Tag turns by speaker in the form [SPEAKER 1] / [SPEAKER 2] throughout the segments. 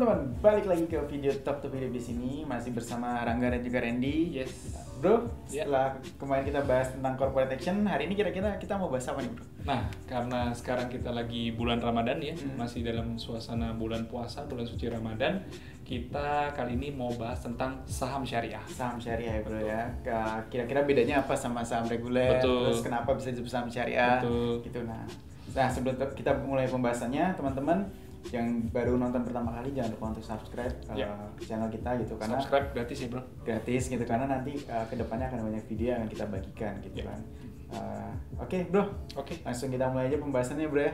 [SPEAKER 1] teman-teman, balik lagi ke video top video di sini masih bersama Rangga dan juga Randy.
[SPEAKER 2] Yes.
[SPEAKER 1] Bro,
[SPEAKER 2] Ya.
[SPEAKER 1] setelah kemarin kita bahas tentang corporate action, hari ini kira-kira kita mau bahas apa nih, Bro?
[SPEAKER 2] Nah, karena sekarang kita lagi bulan Ramadan ya, masih dalam suasana bulan puasa, bulan suci Ramadan, kita kali ini mau bahas tentang saham syariah.
[SPEAKER 1] Saham syariah ya, Bro ya. Kira-kira bedanya apa sama saham reguler?
[SPEAKER 2] Betul.
[SPEAKER 1] Terus kenapa bisa disebut saham syariah?
[SPEAKER 2] Betul.
[SPEAKER 1] Gitu nah. Nah, sebelum kita mulai pembahasannya, teman-teman yang baru nonton pertama kali jangan lupa untuk subscribe channel kita gitu, karena
[SPEAKER 2] Subscribe gratis ya, Bro.
[SPEAKER 1] gratis gitu, karena nanti kedepannya akan banyak video yang kita bagikan gitu kan. Oke, Bro.
[SPEAKER 2] Oke.
[SPEAKER 1] Langsung kita mulai aja pembahasannya, Bro ya.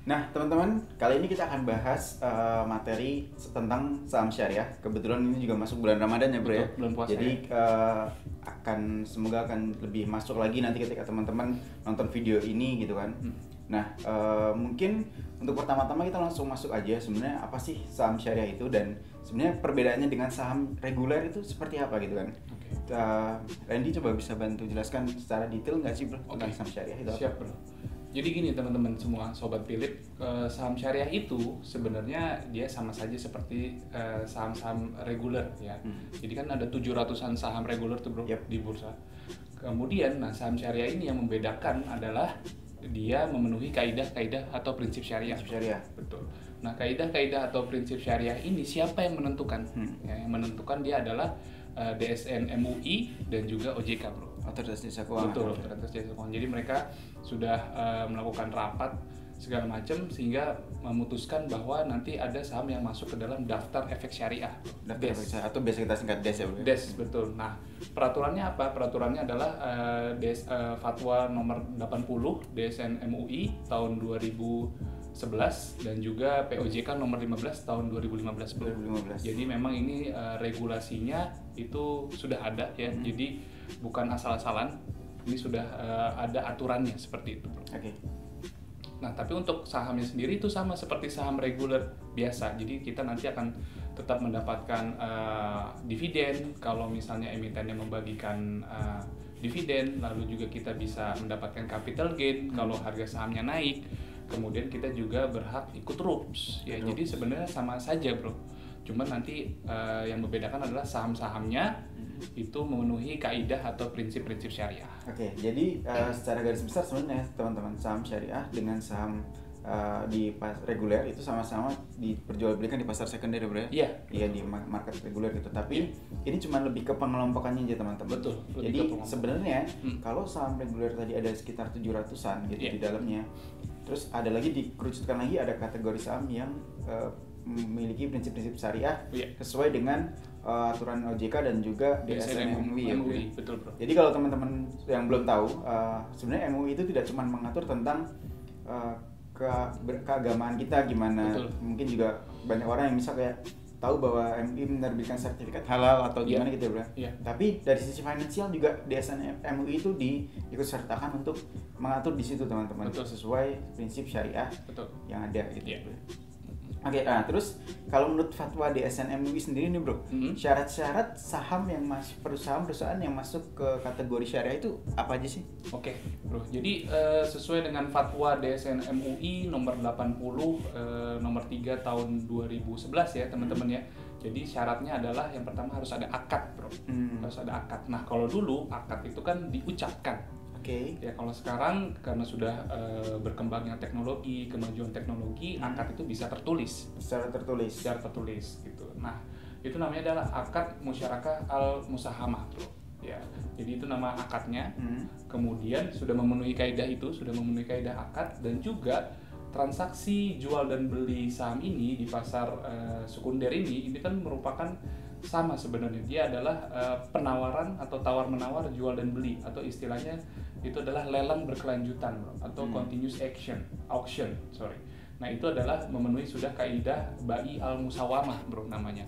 [SPEAKER 1] Nah, teman-teman, kali ini kita akan bahas materi tentang saham syariah. Kebetulan ini juga masuk bulan Ramadan ya, Bro ya.
[SPEAKER 2] Betul, bulan puasa.
[SPEAKER 1] Jadi semoga akan lebih masuk lagi nanti ketika teman-teman nonton video ini gitu kan. Nah, mungkin untuk pertama-tama kita langsung masuk aja, sebenarnya apa sih saham syariah itu, dan sebenarnya perbedaannya dengan saham reguler itu seperti apa gitu kan. Randy coba bisa bantu jelaskan secara detail nggak sih, Bro, tentang saham syariah itu?
[SPEAKER 2] Siap, Bro. Jadi gini teman-teman semua, Sobat Philip, saham syariah itu sebenarnya dia sama saja seperti saham-saham reguler ya. Jadi kan ada 700-an saham reguler tuh, Bro, di bursa. Kemudian, nah, saham syariah ini yang membedakan adalah dia memenuhi kaidah-kaidah atau prinsip syariah. Betul. Nah, kaidah-kaidah atau prinsip syariah ini siapa yang menentukan? Ya, yang menentukan dia adalah DSN MUI dan juga OJK, Bro.
[SPEAKER 1] Otoritas Jasa Keuangan.
[SPEAKER 2] Betul, Otoritas Jasa Keuangan. Jadi mereka sudah melakukan rapat segala macam sehingga memutuskan bahwa nanti ada saham yang masuk ke dalam daftar efek syariah.
[SPEAKER 1] DES, atau biasa kita singkat DES ya, Bro?
[SPEAKER 2] DES, betul. Nah, peraturannya apa? Peraturannya adalah Fatwa nomor 80 DSN MUI tahun 2011 dan juga POJK nomor 15 tahun 2015.
[SPEAKER 1] 2015.
[SPEAKER 2] Jadi memang ini regulasinya itu sudah ada ya. Jadi bukan asal-asalan. Ini sudah ada aturannya seperti itu, Bro.
[SPEAKER 1] Oke.
[SPEAKER 2] Nah, tapi untuk sahamnya sendiri itu sama seperti saham reguler biasa. Jadi kita nanti akan tetap mendapatkan dividen kalau misalnya emitennya membagikan dividen, lalu juga kita bisa mendapatkan capital gain kalau harga sahamnya naik. Kemudian kita juga berhak ikut RUPS ya. Jadi sebenarnya sama saja, Bro. Cuman nanti yang membedakan adalah saham-sahamnya itu memenuhi kaidah atau prinsip-prinsip syariah.
[SPEAKER 1] Oke, jadi secara garis besar sebenarnya teman-teman, saham syariah dengan saham di reguler itu sama-sama diperjualbelikan di pasar sekunder, Bro ya? Iya, di market reguler gitu. Tapi ini cuma lebih ke pengelompokannya aja, teman-teman.
[SPEAKER 2] Betul.
[SPEAKER 1] Jadi sebenarnya kalau saham reguler tadi ada sekitar 700-an gitu di dalamnya. Terus ada lagi dikerucutkan lagi, ada kategori saham yang memiliki prinsip-prinsip syariah sesuai dengan aturan OJK dan juga DSN MUI.
[SPEAKER 2] Betul, Bro.
[SPEAKER 1] Jadi kalau teman-teman yang belum tahu, sebenarnya MUI itu tidak cuma mengatur tentang keagamaan kita gimana.
[SPEAKER 2] Betul.
[SPEAKER 1] Mungkin juga banyak orang yang bisa kayak tahu bahwa MUI menerbitkan sertifikat halal atau gimana gitu, Bro. Tapi dari sisi finansial juga DSN MUI itu diikut sertakan untuk mengatur di situ, teman-teman. Sesuai prinsip syariah yang ada gitu. Oke, terus kalau menurut fatwa DSN MUI sendiri nih, Bro, syarat-syarat saham yang masuk, perusahaan yang masuk ke kategori syariah itu apa aja sih?
[SPEAKER 2] Oke, Bro. Jadi sesuai dengan fatwa DSN MUI nomor 80 nomor 3 tahun 2011 ya, teman-teman ya. Jadi syaratnya adalah yang pertama harus ada akad, Bro. Harus ada akad. Nah, kalau dulu akad itu kan diucapkan. Ya, kalau sekarang karena sudah berkembangnya teknologi, kemajuan teknologi, akad itu bisa tertulis. Secara tertulis gitu. Nah, itu namanya adalah akad musyarakah al-musahamah, Bro. Ya. Jadi itu nama akadnya. Kemudian sudah memenuhi kaidah itu, sudah memenuhi kaidah akad, dan juga transaksi jual dan beli saham ini di pasar sekunder ini kan merupakan sama sebenarnya. Dia adalah penawaran atau tawar-menawar, jual dan beli, atau istilahnya itu adalah lelang berkelanjutan, Bro, atau continuous auction. Nah, itu adalah memenuhi sudah kaidah bai al-musawamah, Bro, namanya.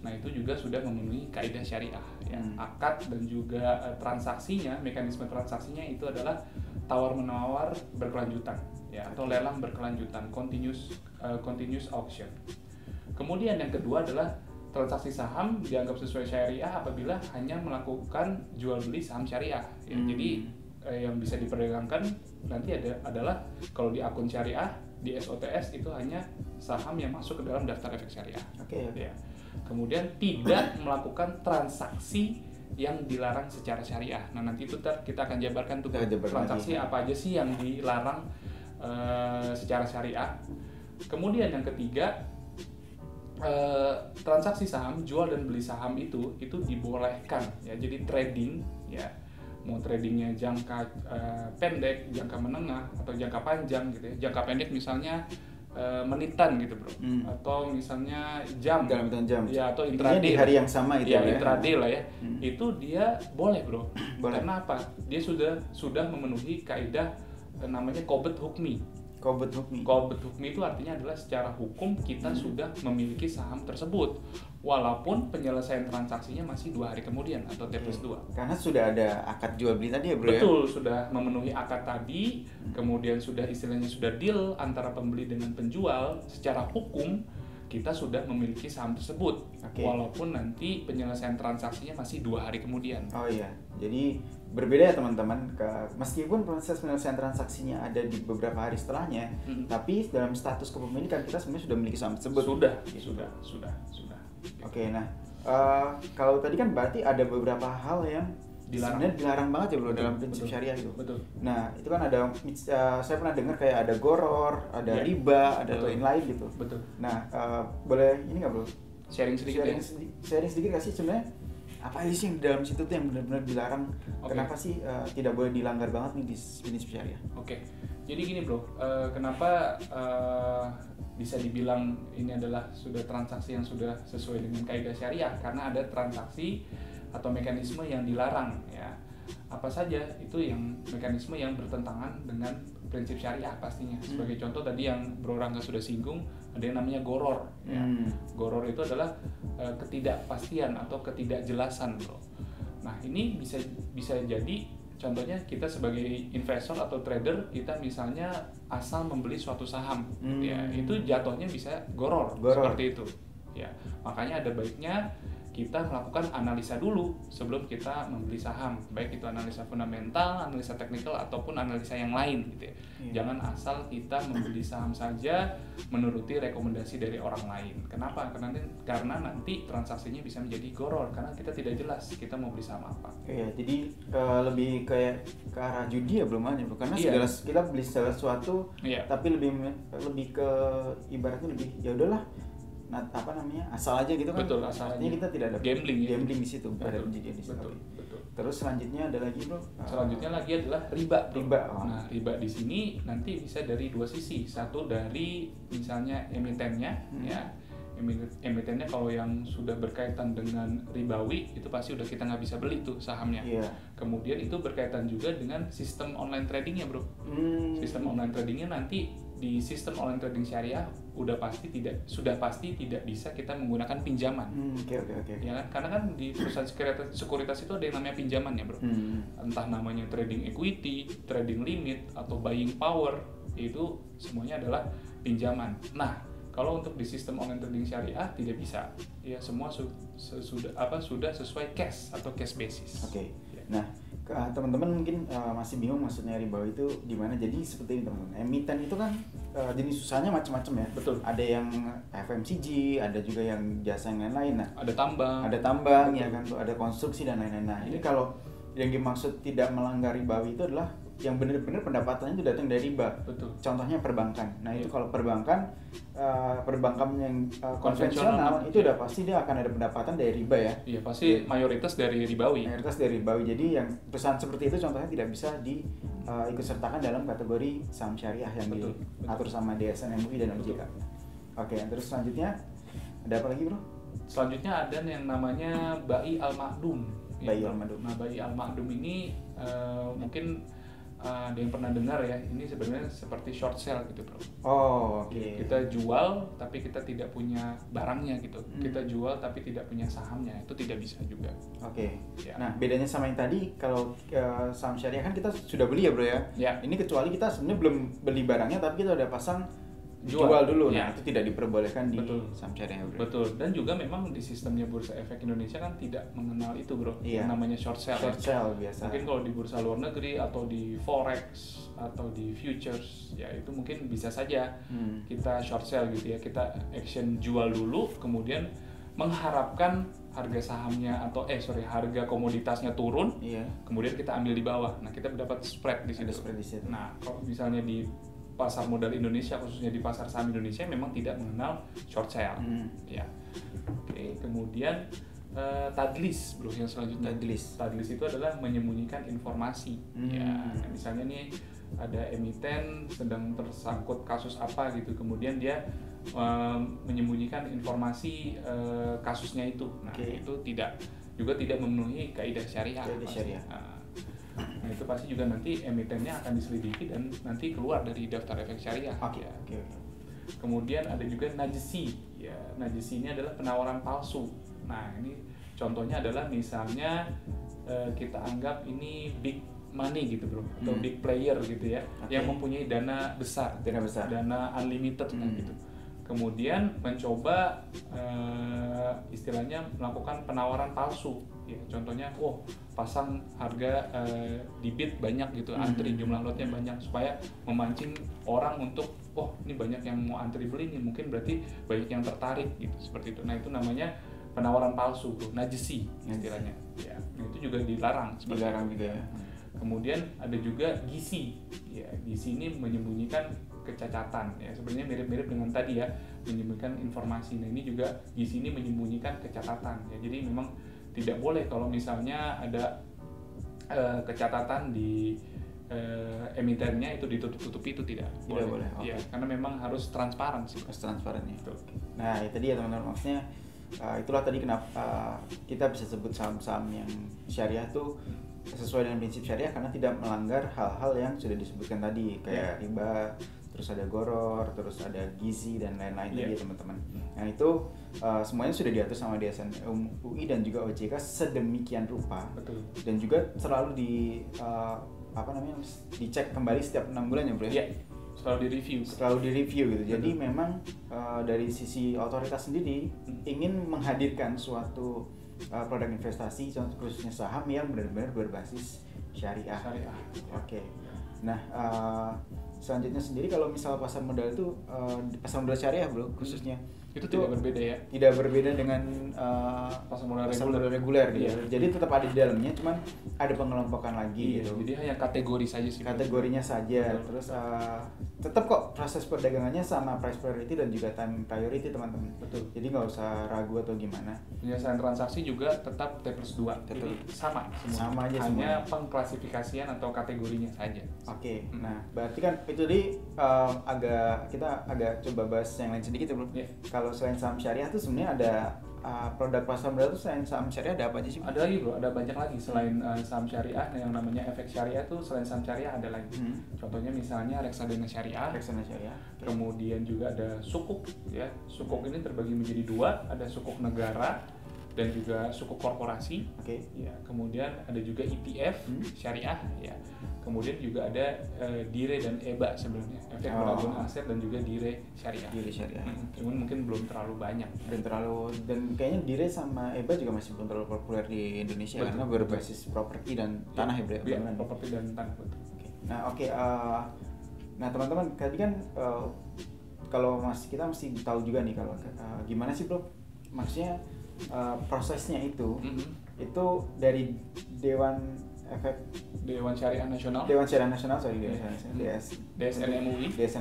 [SPEAKER 2] Nah, itu juga sudah memenuhi kaidah syariah ya. Akad dan juga transaksinya, mekanisme transaksinya itu adalah tawar-menawar berkelanjutan ya, atau lelang berkelanjutan, continuous auction. Kemudian yang kedua adalah transaksi saham dianggap sesuai syariah apabila hanya melakukan jual beli saham syariah. Ya, jadi yang bisa diperdagangkan nanti adalah kalau di akun syariah di SOTS itu hanya saham yang masuk ke dalam daftar efek syariah.
[SPEAKER 1] Oke.
[SPEAKER 2] Ya. Kemudian tidak melakukan transaksi yang dilarang secara syariah. Nah nanti itu kita akan jabarkan tuh transaksi apa aja sih yang dilarang secara syariah. Kemudian yang ketiga, transaksi saham, jual dan beli saham itu dibolehkan ya. Jadi trading ya, mau tradingnya jangka pendek, jangka menengah atau jangka panjang gitu ya. Jangka pendek misalnya menitan gitu bro, atau misalnya jam,
[SPEAKER 1] dalam hitungan jam
[SPEAKER 2] ya, atau intraday
[SPEAKER 1] di hari yang sama itu
[SPEAKER 2] ya, intraday lah ya. Itu dia boleh bro.
[SPEAKER 1] Boleh.
[SPEAKER 2] Karena apa? Dia sudah memenuhi kaidah namanya qobd hukmi.
[SPEAKER 1] Qobd hukmi.
[SPEAKER 2] Qobd hukmi itu artinya adalah secara hukum kita sudah memiliki saham tersebut walaupun penyelesaian transaksinya masih 2 hari kemudian atau T+2.
[SPEAKER 1] Karena sudah ada akad jual beli tadi ya bro.
[SPEAKER 2] Betul, sudah memenuhi akad tadi, kemudian sudah istilahnya sudah deal antara pembeli dengan penjual, secara hukum kita sudah memiliki saham tersebut. Walaupun nanti penyelesaian transaksinya masih 2 hari kemudian.
[SPEAKER 1] Oh iya, jadi berbeda ya teman-teman. Meskipun proses penyelesaian transaksinya ada di beberapa hari setelahnya, tapi dalam status kepemilikan kita sebenarnya sudah memiliki saham tersebut.
[SPEAKER 2] Sudah.
[SPEAKER 1] Oke, nah kalau tadi kan berarti ada beberapa hal yang sebenarnya dilarang banget ya bro. Betul, dalam prinsip syariah itu.
[SPEAKER 2] Betul.
[SPEAKER 1] Nah itu kan ada, saya pernah dengar kayak ada goror, ada riba, ada lain-lain gitu.
[SPEAKER 2] Betul.
[SPEAKER 1] Nah boleh ini nggak bro?
[SPEAKER 2] Sharing sedikit
[SPEAKER 1] nggak sih sebenarnya? Apa aja sih yang di dalam situ tuh yang benar-benar dilarang? Kenapa sih tidak boleh dilanggar banget nih di prinsip syariah?
[SPEAKER 2] Oke. Jadi gini bro, kenapa bisa dibilang ini adalah sudah transaksi yang sudah sesuai dengan kaidah syariah? Karena ada transaksi atau mekanisme yang dilarang ya. Apa saja itu yang mekanisme yang bertentangan dengan prinsip syariah pastinya. Sebagai contoh tadi yang Bro Rangga sudah singgung, ada yang namanya goror ya. Goror itu adalah ketidakpastian atau ketidakjelasan bro. Nah ini bisa jadi contohnya kita sebagai investor atau trader, kita misalnya asal membeli suatu saham ya, itu jatuhnya bisa goror. Seperti itu ya. Makanya ada baiknya kita melakukan analisa dulu sebelum kita membeli saham, baik itu analisa fundamental, analisa teknikal ataupun analisa yang lain gitu ya. Jangan asal kita membeli saham saja menuruti rekomendasi dari orang lain. Kenapa? Karena nanti transaksinya bisa menjadi goror karena kita tidak jelas kita mau beli saham apa.
[SPEAKER 1] Iya, jadi lebih kayak ke arah judi ya belum aja bro. Karena segala kita beli segala sesuatu, tapi lebih ke ibaratnya lebih ya udahlah. Nah, apa namanya, asal aja gitu kan.
[SPEAKER 2] Betul, asal aja.
[SPEAKER 1] Kita tidak ada
[SPEAKER 2] gambling
[SPEAKER 1] di situ, ada penjudian di situ.
[SPEAKER 2] Betul.
[SPEAKER 1] Terus selanjutnya ada lagi bro.
[SPEAKER 2] Selanjutnya lagi adalah riba.
[SPEAKER 1] Oh.
[SPEAKER 2] Nah, riba di sini nanti bisa dari 2 sisi. Satu dari misalnya emitennya ya. Emitennya kalau yang sudah berkaitan dengan ribawi itu pasti udah kita nggak bisa beli tuh sahamnya. Kemudian itu berkaitan juga dengan sistem online tradingnya bro. Sistem online tradingnya nanti di sistem online trading syariah sudah pasti tidak bisa kita menggunakan pinjaman.
[SPEAKER 1] Oke.
[SPEAKER 2] Ya kan? Karena kan di perusahaan sekuritas itu ada yang namanya pinjaman ya bro. Entah namanya trading equity, trading limit atau buying power, itu semuanya adalah pinjaman. Nah kalau untuk di sistem online trading syariah tidak bisa, ya semua sudah sesuai cash atau cash basis.
[SPEAKER 1] Oke. Nah, teman-teman mungkin masih bingung maksudnya riba itu gimana. Jadi seperti ini teman-teman. Emiten itu kan jenis usahanya macam-macam ya.
[SPEAKER 2] Betul.
[SPEAKER 1] Ada yang FMCG, ada juga yang jasa yang lain-lain. Nah,
[SPEAKER 2] ada
[SPEAKER 1] tambang ya kan, ada konstruksi dan lain-lain. Nah, ini kalau yang dimaksud tidak melanggar ribawi itu adalah yang benar-benar pendapatannya itu datang dari riba.
[SPEAKER 2] Betul.
[SPEAKER 1] Contohnya perbankan. Nah, itu kalau perbankan yang konvensional itu udah pasti dia akan ada pendapatan dari riba ya.
[SPEAKER 2] Iya, pasti mayoritas dari ribawi.
[SPEAKER 1] Jadi yang perusahaan seperti itu contohnya tidak bisa ikut sertakan dalam kategori saham syariah yang diatur sama DSN MUI dan OJK. Oke, terus selanjutnya ada apa lagi, Bro?
[SPEAKER 2] Selanjutnya ada yang namanya Bai al-Ma'dum.
[SPEAKER 1] Bai al-Ma'dum.
[SPEAKER 2] Nah, Bai al-Ma'dum ini mungkin ada yang pernah dengar ya, ini sebenarnya seperti short sale gitu bro.
[SPEAKER 1] Oke.
[SPEAKER 2] Kita jual tapi kita tidak punya barangnya gitu. Kita jual tapi tidak punya sahamnya, itu tidak bisa juga.
[SPEAKER 1] Oke. Ya. Nah bedanya sama yang tadi, kalau saham syariah kan kita sudah beli ya bro ya. Ini kecuali kita sebenarnya belum beli barangnya tapi kita udah pasang jual dulu. Nah, itu tidak diperbolehkan di saham syariah, bro.
[SPEAKER 2] Betul. Dan juga memang di sistemnya Bursa Efek Indonesia kan tidak mengenal itu, bro. Yang namanya short sell.
[SPEAKER 1] Short sell biasa.
[SPEAKER 2] Mungkin kalau di bursa luar negeri atau di forex atau di futures, ya itu mungkin bisa saja kita short sell gitu ya. Kita action jual dulu, kemudian mengharapkan harga sahamnya atau harga komoditasnya turun, kemudian kita ambil di bawah. Nah, kita mendapat spread di situ. Nah, kalau misalnya di pasar modal Indonesia, khususnya di pasar saham Indonesia, memang tidak mengenal short sell. Ya. Oke, kemudian tadlis, bro, yang selanjutnya. Tadlis itu adalah menyembunyikan informasi. Ya, misalnya nih ada emiten sedang tersangkut kasus apa gitu, kemudian dia menyembunyikan informasi kasusnya itu. Nah, itu tidak memenuhi kaidah syariah. Nah, itu pasti juga nanti emitennya akan diselidiki dan nanti keluar dari daftar efek syariah. Kemudian ada juga najisi. Ya, najisi ini adalah penawaran palsu. Nah, ini contohnya adalah misalnya kita anggap ini big money gitu, bro, atau big player gitu ya, yang mempunyai dana besar, dana unlimited gitu. Kemudian mencoba istilahnya melakukan penawaran palsu. Ya, contohnya, pasang harga di bid banyak gitu, antri jumlah lotnya banyak supaya memancing orang untuk, ini banyak yang mau antri beli nih, mungkin berarti banyak yang tertarik gitu, seperti itu. Nah, itu namanya penawaran palsu, bro, najisi istilahnya. Ya, nah, itu juga dilarang.
[SPEAKER 1] Dilarang juga.
[SPEAKER 2] Kemudian ada juga gizi. Ya, gizi ini menyembunyikan kecacatan. Ya, sebenarnya mirip-mirip dengan tadi ya, menyembunyikan informasi. Nah, ini juga gizi ini menyembunyikan kecacatan. Ya, jadi memang tidak boleh kalau misalnya ada kecacatan di emitennya itu ditutup-tutupi, itu tidak boleh. Ya, karena memang harus transparan sih.
[SPEAKER 1] Harus transparan ya. Nah, itu dia teman-teman, maksudnya itulah tadi kenapa kita bisa sebut saham-saham yang syariah tuh sesuai dengan prinsip syariah, karena tidak melanggar hal-hal yang sudah disebutkan tadi, kayak riba, terus ada goror, terus ada gizi dan lain-lain tadi ya, teman-teman. Nah, itu semuanya sudah diatur sama DSN UI dan juga OJK sedemikian rupa.
[SPEAKER 2] Betul.
[SPEAKER 1] Dan juga selalu dicek kembali setiap 6 bulan ya, bro.
[SPEAKER 2] Iya. Selalu direview gitu. Jadi memang dari sisi otoritas sendiri ingin menghadirkan suatu produk investasi, khususnya saham yang benar-benar berbasis syariah. Oke. Nah, selanjutnya sendiri kalau misal pasar modal itu pasar modal syariah, bro, khususnya itu tidak berbeda ya.
[SPEAKER 1] Tidak berbeda dengan
[SPEAKER 2] pasar modal
[SPEAKER 1] reguler gitu. Jadi tetap ada di dalamnya, cuman ada pengelompokan lagi gitu.
[SPEAKER 2] Jadi hanya kategori saja sih.
[SPEAKER 1] Kategorinya saja. Terus tetap kok proses perdagangannya sama price priority dan juga time priority, teman-teman.
[SPEAKER 2] Betul.
[SPEAKER 1] Jadi nggak usah ragu atau gimana.
[SPEAKER 2] Penyelesaian transaksi juga tetap T+2. Jadi sama semua.
[SPEAKER 1] Sama aja semua.
[SPEAKER 2] Hanya pengklasifikasian atau kategorinya saja.
[SPEAKER 1] Oke. Nah, berarti kan itu kita agak coba bahas yang lain sedikit ya, bro. Kalau selain saham syariah tuh sebenarnya ada produk pasar modal tuh selain saham syariah ada apa aja sih?
[SPEAKER 2] Ada lagi, bro, ada banyak lagi selain saham syariah. Yang namanya efek syariah tuh selain saham syariah ada lagi. Contohnya misalnya reksadana syariah. Kemudian juga ada sukuk ya. Sukuk ini terbagi menjadi 2, ada sukuk negara dan juga sukuk korporasi. Ya, kemudian ada juga ETF syariah ya. Kemudian juga ada dire dan EBA sebenarnya, efek beragam aset dan juga dire syariah. Cuman mungkin belum terlalu banyak.
[SPEAKER 1] Dan kayaknya dire sama EBA juga masih belum terlalu populer di Indonesia. Betul. Karena berbasis properti dan tanah ya,
[SPEAKER 2] properti dan tanah, betul.
[SPEAKER 1] Nah, nah teman-teman, tadi kan kalau kita mesti tahu juga nih kalau gimana sih, bro, maksudnya prosesnya itu dari
[SPEAKER 2] Dewan Syariah Nasional, DSN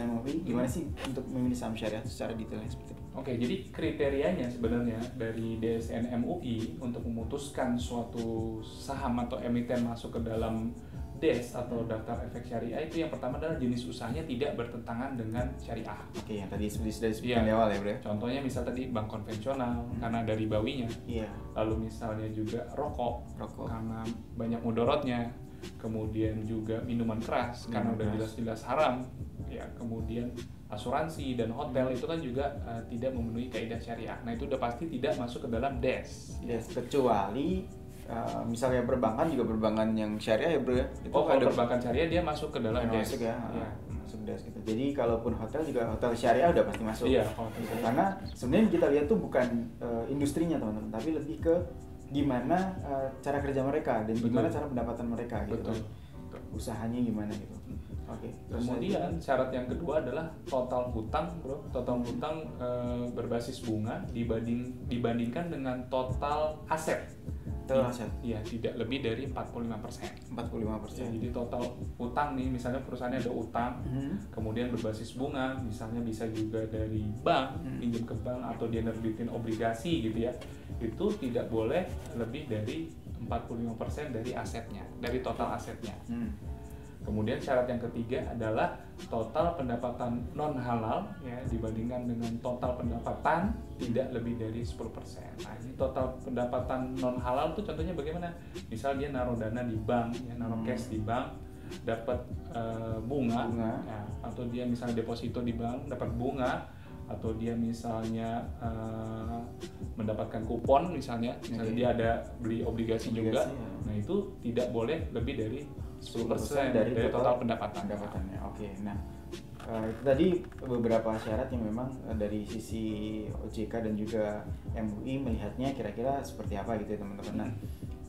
[SPEAKER 1] MUI, gimana sih untuk memilih saham syariah secara detailnya seperti itu?
[SPEAKER 2] Oke, jadi kriterianya sebenarnya dari DSN MUI untuk memutuskan suatu saham atau emiten masuk ke dalam DES atau daftar efek syariah itu yang pertama adalah jenis usahanya tidak bertentangan dengan syariah.
[SPEAKER 1] Oke, yang tadi sudah disebutkan di awal ya, bro.
[SPEAKER 2] Contohnya misal tadi bank konvensional karena ada ribawinya. Lalu misalnya juga rokok karena banyak mudorotnya. Kemudian juga minuman keras karena udah jelas-jelas haram. Ya, kemudian asuransi dan hotel itu kan juga tidak memenuhi kaidah syariah. Nah, itu udah pasti tidak masuk ke dalam DES.
[SPEAKER 1] Kecuali misalnya perbankan juga perbankan yang syariah ya, bro ya.
[SPEAKER 2] Kalau perbankan syariah dia masuk ke dalam DES.
[SPEAKER 1] Ya. masuk DES gitu. Jadi kalaupun hotel juga hotel syariah udah pasti masuk.
[SPEAKER 2] Iya,
[SPEAKER 1] gitu. Karena sebenarnya kita lihat tuh bukan industrinya teman-teman, tapi lebih ke gimana cara kerja mereka dan gimana cara pendapatan mereka gitu.
[SPEAKER 2] Betul.
[SPEAKER 1] Usahanya gimana gitu. Oke.
[SPEAKER 2] Kemudian syarat yang kedua adalah total hutang, bro. Total hutang berbasis bunga dibandingkan dengan total aset.
[SPEAKER 1] Total aset.
[SPEAKER 2] Iya, tidak lebih dari 45%.
[SPEAKER 1] 45%.
[SPEAKER 2] Ya, jadi total utang nih, misalnya perusahaannya ada utang, kemudian berbasis bunga, misalnya bisa juga dari bank, pinjam ke bank atau dia nerbitin obligasi gitu ya. Itu tidak boleh lebih dari 45% dari asetnya, dari total asetnya. Kemudian syarat yang ketiga adalah total pendapatan non halal ya dibandingkan dengan total pendapatan tidak lebih dari 10%. Nah, ini total pendapatan non halal tuh contohnya bagaimana? Misal dia naruh dana di bank, ya, naruh cash di bank, dapat bunga. Ya, atau dia misalnya deposito di bank dapat bunga, atau dia misalnya mendapatkan kupon misalnya dia ada beli obligasi juga. Ya. Nah, itu tidak boleh lebih dari 10% dari total pendapatannya.
[SPEAKER 1] Oke. Nah, itu tadi beberapa syarat yang memang dari sisi OJK dan juga MUI melihatnya kira-kira seperti apa gitu ya teman-teman. Nah,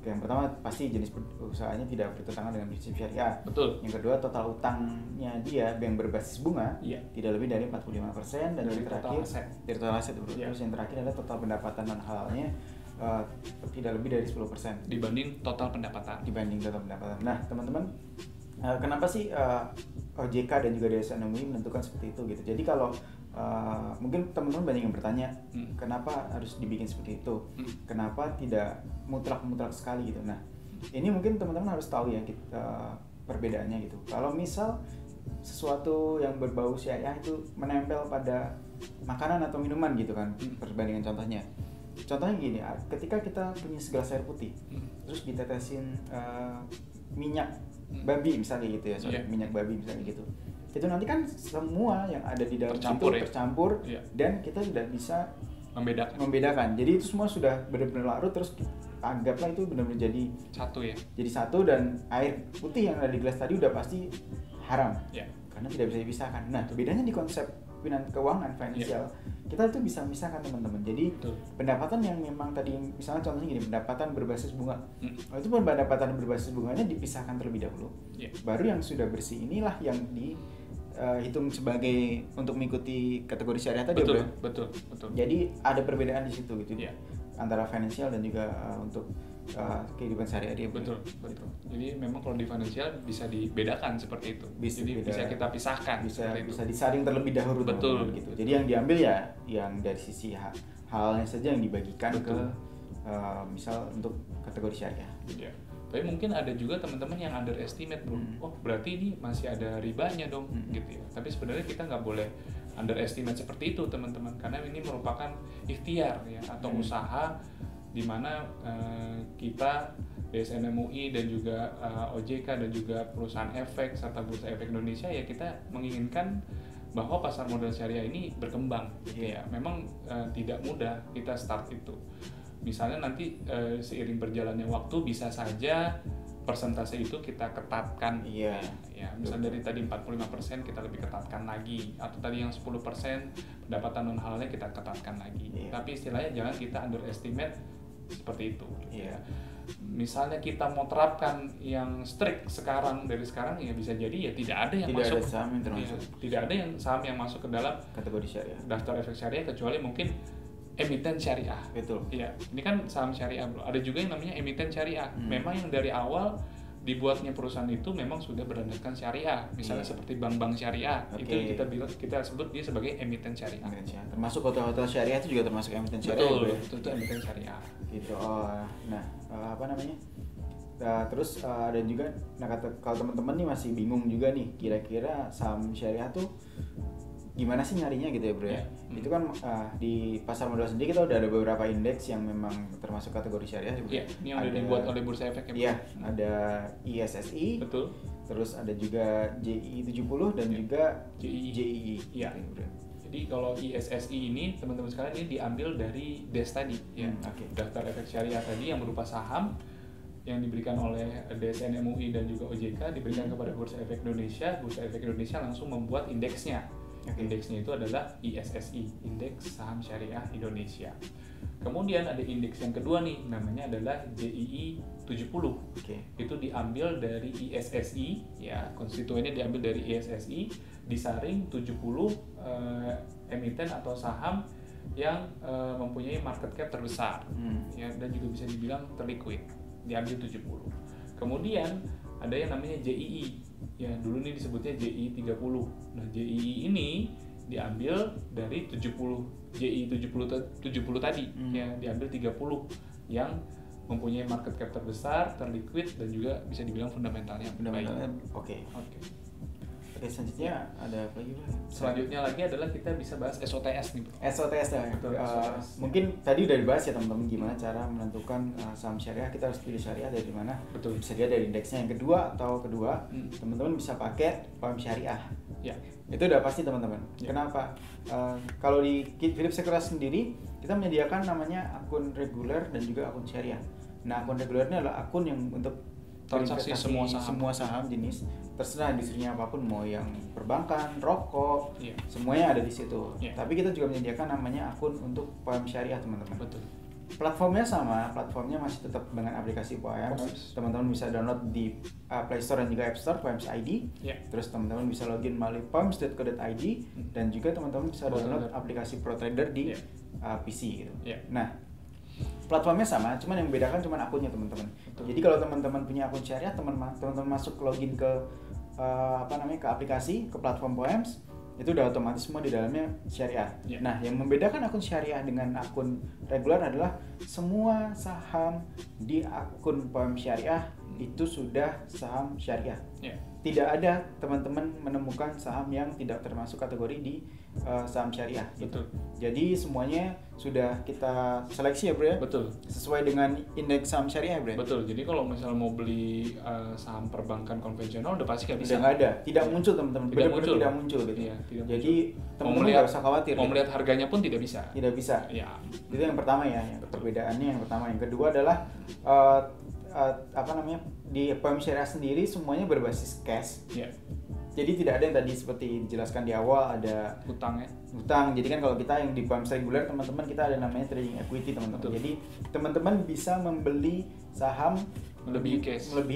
[SPEAKER 1] yang pertama pasti jenis usahanya tidak bertentangan dengan prinsip syariah.
[SPEAKER 2] Betul.
[SPEAKER 1] Yang kedua total utangnya dia yang berbasis bunga tidak lebih dari 45% dan
[SPEAKER 2] dari
[SPEAKER 1] yang terakhir dari total aset. Terus yang terakhir adalah total pendapatan non halalnya tidak lebih dari 10%
[SPEAKER 2] dibanding total pendapatan.
[SPEAKER 1] Nah, teman-teman, kenapa sih OJK dan juga DSN MUI menentukan seperti itu gitu? Jadi kalau mungkin teman-teman banyak yang bertanya, kenapa harus dibikin seperti itu? Kenapa tidak mutlak sekali gitu? Nah, ini mungkin teman-teman harus tahu ya perbedaannya gitu. Kalau misal sesuatu yang berbau syariah itu menempel pada makanan atau minuman gitu kan, perbandingan contohnya gini, ketika kita punya segelas air putih, terus ditetesin minyak babi misalnya gitu ya, minyak babi misalnya gitu, itu nanti kan semua yang ada di dalam tercampur dan kita tidak bisa membedakan. Jadi itu semua sudah benar-benar larut, terus anggaplah itu benar-benar jadi satu dan air putih yang ada di gelas tadi udah pasti haram karena tidak bisa dipisahkan. Nah, bedanya di konsep keuangan finansial kita tuh bisa memisahkan teman-teman. Jadi pendapatan yang memang tadi misalnya contohnya gini, pendapatan berbasis bunga, itu pun pendapatan berbasis bunganya dipisahkan terlebih dahulu, baru yang sudah bersih inilah yang dihitung sebagai untuk mengikuti kategori syariah tadi.
[SPEAKER 2] Betul.
[SPEAKER 1] Jadi ada perbedaan di situ gitu antara finansial dan juga untuk kehidupan sehari-hari.
[SPEAKER 2] Betul. Jadi memang kalau di finansial bisa dibedakan seperti itu. Bisa kita pisahkan.
[SPEAKER 1] Bisa disaring terlebih dahulu.
[SPEAKER 2] Betul.
[SPEAKER 1] Gitu. Jadi yang diambil ya yang dari sisi halnya saja yang dibagikan ke misal untuk kategori syariah.
[SPEAKER 2] Ya. Tapi mungkin ada juga teman-teman yang underestimate, bro. Oh, berarti ini masih ada ribanya dong, gitu ya. Tapi sebenarnya kita nggak boleh underestimate seperti itu, teman-teman, karena ini merupakan ikhtiar ya atau usaha di mana kita DSN MUI dan juga OJK dan juga perusahaan efek serta Bursa Efek Indonesia ya kita menginginkan bahwa pasar modal syariah ini berkembang gitu ya. Memang tidak mudah kita start itu. Misalnya nanti seiring berjalannya waktu bisa saja persentase itu kita ketatkan. Ya, misalnya dari tadi 45% kita lebih ketatkan lagi, atau tadi yang 10% pendapatan non halalnya kita ketatkan lagi. Tapi istilahnya jangan kita underestimate seperti itu. Misalnya kita mau terapkan yang strict dari sekarang ya bisa jadi ya tidak ada yang masuk. Tidak ada yang saham yang masuk ke dalam
[SPEAKER 1] kategori syariah,
[SPEAKER 2] daftar efek syariah, kecuali mungkin emiten syariah.
[SPEAKER 1] Betul.
[SPEAKER 2] Iya, ini kan saham syariah, bro. Ada juga yang namanya emiten syariah. Memang yang dari awal dibuatnya perusahaan itu memang sudah berlandaskan syariah. Misalnya seperti bank-bank syariah, itu kita sebut dia sebagai emiten syariah.
[SPEAKER 1] Termasuk hotel-hotel syariah itu juga termasuk emiten syariah.
[SPEAKER 2] Betul, itu emiten syariah.
[SPEAKER 1] Gitu. Terus ada juga, kalau teman-teman nih masih bingung juga nih, kira-kira saham syariah tuh gimana sih nyarinya gitu ya, bro ya? Itu kan di pasar modal sendiri kita udah ada beberapa indeks yang memang termasuk kategori syariah.
[SPEAKER 2] Ini yang udah dibuat oleh Bursa Efek.
[SPEAKER 1] Ada ISSI.
[SPEAKER 2] Betul.
[SPEAKER 1] Terus ada juga JI 70 dan juga JII.
[SPEAKER 2] Iya. Jadi kalau ISSI ini teman-teman sekalian ini diambil dari DES tadi, Daftar Efek Syariah tadi yang berupa saham. yang diberikan oleh DSN MUI dan juga OJK diberikan kepada Bursa Efek Indonesia. Bursa Efek Indonesia langsung membuat indeksnya. Indeksnya itu adalah ISSI, Indeks Saham Syariah Indonesia. Kemudian ada indeks yang kedua nih, namanya adalah JII 70. Itu diambil dari ISSI, ya, konstituennya diambil dari ISSI, disaring 70 emiten atau saham yang mempunyai market cap terbesar, ya, dan juga bisa dibilang terliquid, diambil 70. Kemudian ada yang namanya JII, ya, dulu nih disebutnya JII 30. Nah, JII ini diambil dari 70 JII 70 tadi, ya, diambil 30 yang mempunyai market cap terbesar, terliquid, dan juga bisa dibilang fundamentalnya baik.
[SPEAKER 1] Oke, selanjutnya ada apa lagi, Bro?
[SPEAKER 2] Selanjutnya lagi adalah kita bisa bahas SOTS nih, Bro.
[SPEAKER 1] SOTS ya. SOTS. Mungkin tadi udah dibahas ya teman-teman gimana cara menentukan saham syariah, kita harus pilih syariah dari mana?
[SPEAKER 2] Betul.
[SPEAKER 1] Bisa dilihat dari indeksnya. Yang kedua, teman-teman bisa pakai POM syariah.
[SPEAKER 2] Ya.
[SPEAKER 1] Itu udah pasti teman-teman. Ya. Kenapa? Kalau di Philips Securities sendiri kita menyediakan namanya akun reguler dan juga akun syariah. Nah, akun reguler ini adalah akun yang untuk
[SPEAKER 2] transaksi semua
[SPEAKER 1] saham jenis, terserah industrinya apapun, mau yang perbankan, rokok, semuanya ada di situ. Tapi kita juga menyediakan namanya akun untuk POM syariah, teman-teman.
[SPEAKER 2] Betul.
[SPEAKER 1] Platformnya sama, platformnya masih tetap dengan aplikasi POEMS. Teman-teman bisa download di Play Store dan juga App Store POEMS ID. Terus teman-teman bisa login melalui poems.co.id dan juga teman-teman bisa download aplikasi ProTrader di PC gitu. Nah, platformnya sama, cuman yang membedakan cuman akunnya, teman-teman. Jadi kalau teman-teman punya akun syariah, teman-teman masuk login ke ke aplikasi, ke platform POEMS, itu udah otomatis semua di dalamnya syariah. Nah, yang membedakan akun syariah dengan akun reguler adalah semua saham di akun POEMS syariah itu sudah saham syariah. Tidak ada teman-teman menemukan saham yang tidak termasuk kategori di saham syariah.
[SPEAKER 2] Betul.
[SPEAKER 1] Jadi semuanya sudah kita seleksi ya, Bro ya.
[SPEAKER 2] Betul.
[SPEAKER 1] Sesuai dengan indeks saham syariah, Bro.
[SPEAKER 2] Betul. Jadi kalau misalnya mau beli saham perbankan konvensional udah pasti nggak bisa.
[SPEAKER 1] Udah nggak ada, tidak muncul, teman-teman. Benar-benar tidak muncul gitu. Jadi teman-teman nggak usah khawatir.
[SPEAKER 2] Mau melihat harganya pun tidak bisa.
[SPEAKER 1] Tidak bisa.
[SPEAKER 2] Ya.
[SPEAKER 1] Itu yang pertama ya, yang perbedaannya yang pertama. Yang kedua adalah di POEMS syariah sendiri semuanya berbasis cash. Jadi tidak ada yang tadi seperti dijelaskan di awal ada
[SPEAKER 2] hutang.
[SPEAKER 1] Jadi kan kalau kita yang di POEMS reguler, teman-teman, kita ada namanya trading equity, teman-teman.
[SPEAKER 2] Betul.
[SPEAKER 1] Jadi teman-teman bisa membeli saham
[SPEAKER 2] melebihi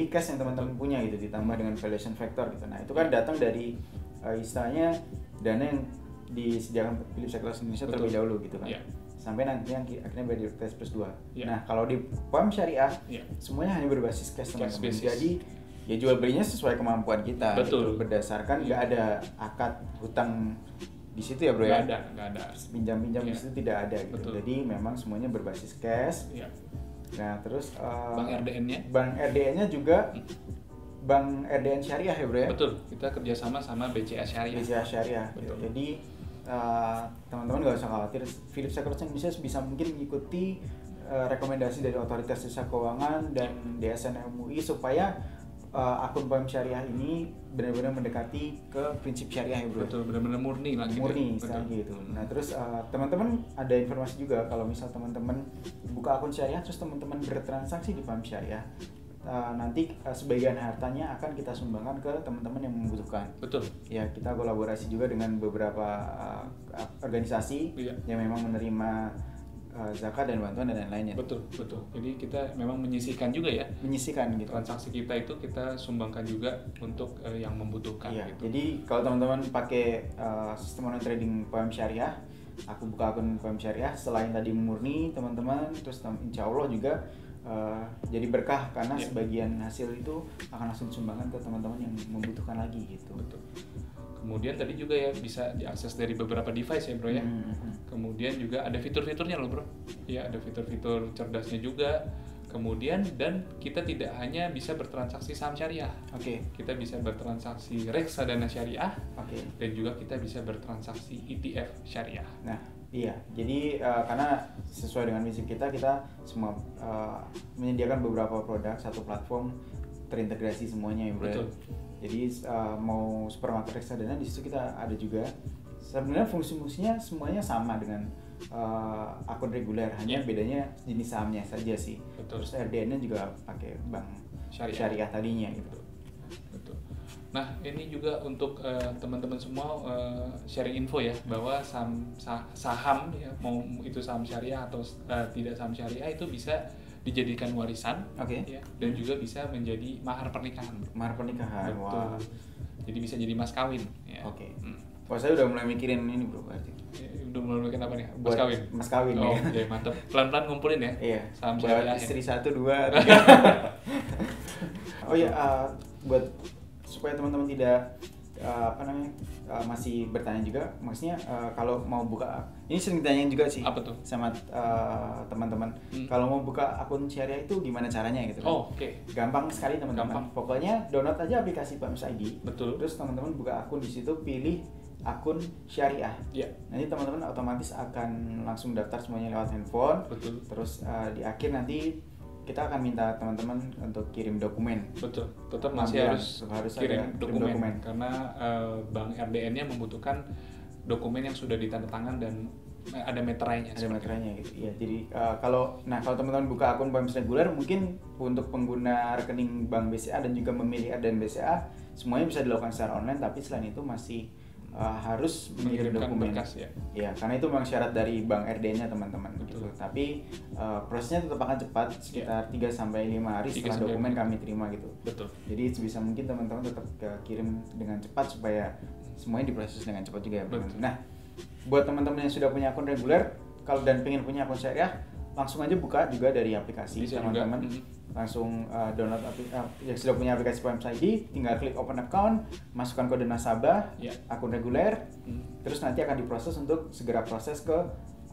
[SPEAKER 1] cash yang teman-teman punya gitu, ditambah dengan valuation factor gitu. Nah, itu kan datang dari istilahnya dana yang disediakan Philips Securities Indonesia terlebih dahulu gitu kan. Sampai nanti yang akhirnya berdiri plus 2. Nah, kalau di POEMS syariah semuanya hanya berbasis cash, teman-teman. Jadi ya jual belinya sesuai kemampuan kita.
[SPEAKER 2] Betul.
[SPEAKER 1] Gitu. Berdasarkan nggak ada akad hutang di situ ya, Bro.
[SPEAKER 2] Nggak ada.
[SPEAKER 1] Pinjam-pinjam di situ tidak ada gitu.
[SPEAKER 2] Betul.
[SPEAKER 1] Jadi memang semuanya berbasis cash. Nah, terus Bank RDN-nya juga Bank RDN Syariah ya, Bro ya.
[SPEAKER 2] Betul. Kita kerjasama sama BCA Syariah.
[SPEAKER 1] Gitu. Jadi teman-teman nggak usah khawatir. Philips Securities Indonesia bisa mungkin mengikuti rekomendasi dari Otoritas Jasa Keuangan dan DSN MUI supaya akun POEMS syariah ini benar-benar mendekati ke prinsip syariah ya, Bro.
[SPEAKER 2] Betul, benar-benar murni lah
[SPEAKER 1] gitu. Nah, terus teman-teman ada informasi juga kalau misal teman-teman buka akun syariah terus teman-teman bertransaksi di POEMS syariah, nanti sebagian hartanya akan kita sumbangkan ke teman-teman yang membutuhkan.
[SPEAKER 2] Betul.
[SPEAKER 1] Ya, kita kolaborasi juga dengan beberapa organisasi yang memang menerima zakat dan bantuan dan lain-lainnya.
[SPEAKER 2] Betul. Jadi kita memang menyisihkan juga ya.
[SPEAKER 1] Menyisihkan gitu.
[SPEAKER 2] Transaksi kita itu kita sumbangkan juga untuk yang membutuhkan. Gitu.
[SPEAKER 1] Jadi kalau teman-teman pakai sistem online trading POEMS syariah, aku buka akun POEMS syariah, selain tadi murni teman-teman, terus insya Allah juga jadi berkah karena sebagian hasil itu akan langsung disumbangkan ke teman-teman yang membutuhkan lagi gitu.
[SPEAKER 2] Betul. Kemudian tadi juga ya bisa diakses dari beberapa device ya, Bro ya. Kemudian juga ada fitur-fiturnya loh, Bro. Ya, ada fitur-fitur cerdasnya juga. Kemudian dan kita tidak hanya bisa bertransaksi saham syariah. Kita bisa bertransaksi reksadana syariah. Dan juga kita bisa bertransaksi ETF syariah.
[SPEAKER 1] Nah, iya. Jadi karena sesuai dengan misi kita semua menyediakan beberapa produk, satu platform terintegrasi semuanya ya, Bro.
[SPEAKER 2] Betul.
[SPEAKER 1] Jadi mau supermarket reksadana di situ kita ada juga. Sebenarnya fungsi-fungsinya semuanya sama dengan akun reguler, hanya bedanya jenis sahamnya saja sih.
[SPEAKER 2] Betul.
[SPEAKER 1] Terus RDN-nya juga pakai bank syariah tadinya gitu.
[SPEAKER 2] Betul. Nah, ini juga untuk teman-teman semua sharing info ya, bahwa saham ya, mau itu saham syariah atau tidak saham syariah, itu bisa dijadikan warisan, ya, dan juga bisa menjadi mahar pernikahan.
[SPEAKER 1] Mahar pernikahan.
[SPEAKER 2] Betul. Wah. Jadi bisa jadi mas kawin. Ya.
[SPEAKER 1] Wah, saya udah mulai mikirin ini bro berarti.
[SPEAKER 2] Udah mulai mikirin apa nih? Mas kawin.
[SPEAKER 1] Mas kawin.
[SPEAKER 2] Oh, ya mantap. Pelan-pelan ngumpulin ya.
[SPEAKER 1] Iya.
[SPEAKER 2] Saham syariah.
[SPEAKER 1] Istri 1, 2, 3. Oh ya, buat supaya teman-teman tidak masih bertanya juga, maksudnya kalau mau buka, ini sering ditanyain juga sih.
[SPEAKER 2] Apa tuh?
[SPEAKER 1] Sama teman-teman. Kalau mau buka akun syariah itu gimana caranya gitu kan? Gampang sekali teman-teman. Pokoknya download aja aplikasi PAMS ID.
[SPEAKER 2] Betul.
[SPEAKER 1] Terus teman-teman buka akun di situ, pilih akun syariah. Nanti teman-teman otomatis akan langsung daftar semuanya lewat handphone.
[SPEAKER 2] Betul.
[SPEAKER 1] Terus di akhir nanti kita akan minta teman-teman untuk kirim dokumen.
[SPEAKER 2] Betul. Tetap masih harus kirim dokumen. Karena Bank RDN-nya membutuhkan dokumen yang sudah ditandatangan dan ada meterainya.
[SPEAKER 1] Ada meterainya gitu. Ya, jadi kalau teman-teman buka akun PAMS reguler, mungkin untuk pengguna rekening Bank BCA dan juga memilih RDN BCA, semuanya bisa dilakukan secara online, tapi selain itu masih harus mengirim dokumen
[SPEAKER 2] berkas,
[SPEAKER 1] ya, karena itu memang syarat dari bank RDN-nya teman-teman gitu. Tapi prosesnya tetap akan cepat, sekitar 3-5 hari setelah dokumen kami terima gitu.
[SPEAKER 2] Betul.
[SPEAKER 1] Jadi sebisa mungkin teman-teman tetap kirim dengan cepat supaya semuanya diproses dengan cepat juga ya. Nah, buat teman-teman yang sudah punya akun reguler dan pengen punya akun syariah, langsung aja buka juga dari aplikasi teman-teman. Langsung download yang sudah punya aplikasi PAMS ID, tinggal klik open account, masukkan kode nasabah, akun reguler, terus nanti akan diproses untuk segera proses ke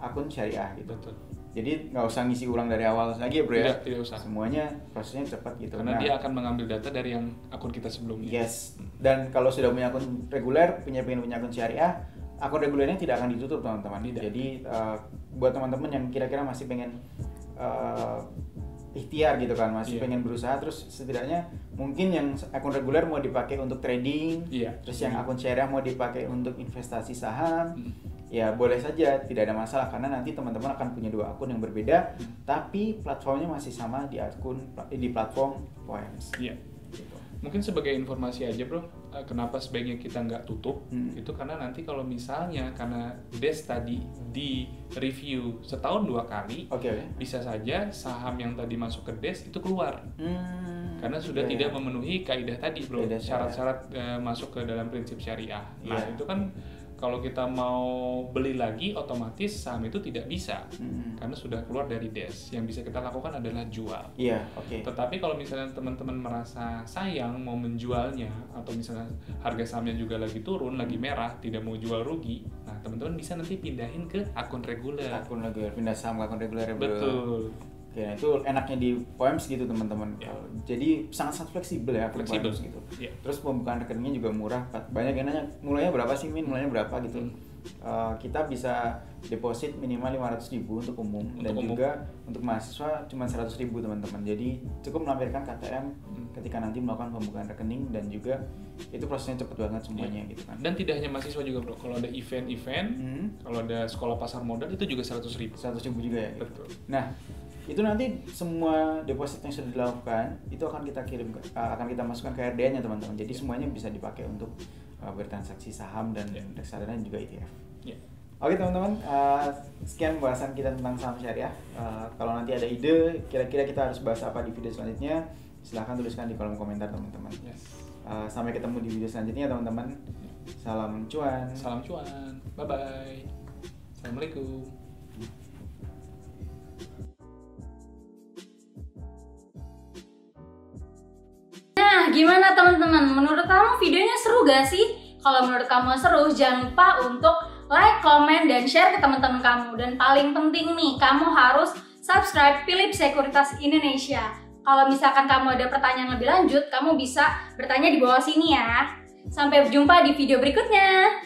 [SPEAKER 1] akun syariah gitu.
[SPEAKER 2] Betul.
[SPEAKER 1] Jadi nggak usah ngisi ulang dari awal lagi ya bro ya.
[SPEAKER 2] Tidak usah.
[SPEAKER 1] Semuanya prosesnya cepat gitu.
[SPEAKER 2] Karena dia akan mengambil data dari yang akun kita sebelumnya.
[SPEAKER 1] Yes. Dan kalau sudah punya akun reguler, pengen punya akun syariah, akun regulernya tidak akan ditutup teman-teman. Jadi buat teman-teman yang kira-kira masih pengen ikhtiar gitu kan, masih pengen berusaha, terus setidaknya mungkin yang akun reguler mau dipakai untuk trading, terus yang akun syariah mau dipakai untuk investasi saham, ya boleh saja, tidak ada masalah, karena nanti teman-teman akan punya 2 akun yang berbeda, tapi platformnya masih sama di platform PAMS.
[SPEAKER 2] Mungkin sebagai informasi aja bro, kenapa sebaiknya kita nggak tutup, itu karena nanti kalau misalnya karena DES tadi di review setahun 2 kali, bisa saja saham yang tadi masuk ke DES itu keluar, karena sudah tidak memenuhi kaidah tadi bro, syarat-syarat masuk ke dalam prinsip syariah. Nah itu kan kalau kita mau beli lagi, otomatis saham itu tidak bisa, karena sudah keluar dari DES. Yang bisa kita lakukan adalah jual. Tetapi kalau misalnya teman-teman merasa sayang mau menjualnya, atau misalnya harga sahamnya juga lagi turun, lagi merah, tidak mau jual rugi, nah teman-teman bisa nanti pindahin ke akun reguler.
[SPEAKER 1] Pindah saham ke akun reguler ya bro.
[SPEAKER 2] Betul.
[SPEAKER 1] Ya, itu enaknya di PAMS gitu teman-teman. Jadi sangat fleksibel ya
[SPEAKER 2] fleksibel
[SPEAKER 1] gitu. Terus pembukaan rekeningnya juga murah. Banyak yang nanya mulainya berapa sih mulainya berapa gitu. Kita bisa deposit minimal 500.000 untuk umum dan juga untuk mahasiswa cuma 100.000 teman-teman. Jadi cukup melampirkan KTM ketika nanti melakukan pembukaan rekening, dan juga itu prosesnya cepet banget semuanya gitu kan.
[SPEAKER 2] Dan tidak hanya mahasiswa juga bro, kalau ada event-event, kalau ada sekolah pasar modal itu juga 100.000
[SPEAKER 1] juga ya.
[SPEAKER 2] Betul.
[SPEAKER 1] Nah, itu nanti semua deposit yang sudah dilakukan itu akan kita kirim akan kita masukkan ke RDN-nya teman-teman. Jadi semuanya bisa dipakai untuk bertransaksi saham dan reksadana dan juga ETF. Oke teman-teman, sekian bahasan kita tentang saham syariah. Kalau nanti ada ide kira-kira kita harus bahas apa di video selanjutnya, silahkan tuliskan di kolom komentar teman-teman. Sampai ketemu di video selanjutnya teman-teman. Salam cuan.
[SPEAKER 2] Salam cuan. Bye bye. Assalamualaikum.
[SPEAKER 3] Nah, gimana teman-teman? Menurut kamu videonya seru gak sih? Kalau menurut kamu seru, jangan lupa untuk like, komen, dan share ke teman-teman kamu. Dan paling penting nih, kamu harus subscribe Philip Sekuritas Indonesia. Kalau misalkan kamu ada pertanyaan lebih lanjut, kamu bisa bertanya di bawah sini ya. Sampai jumpa di video berikutnya.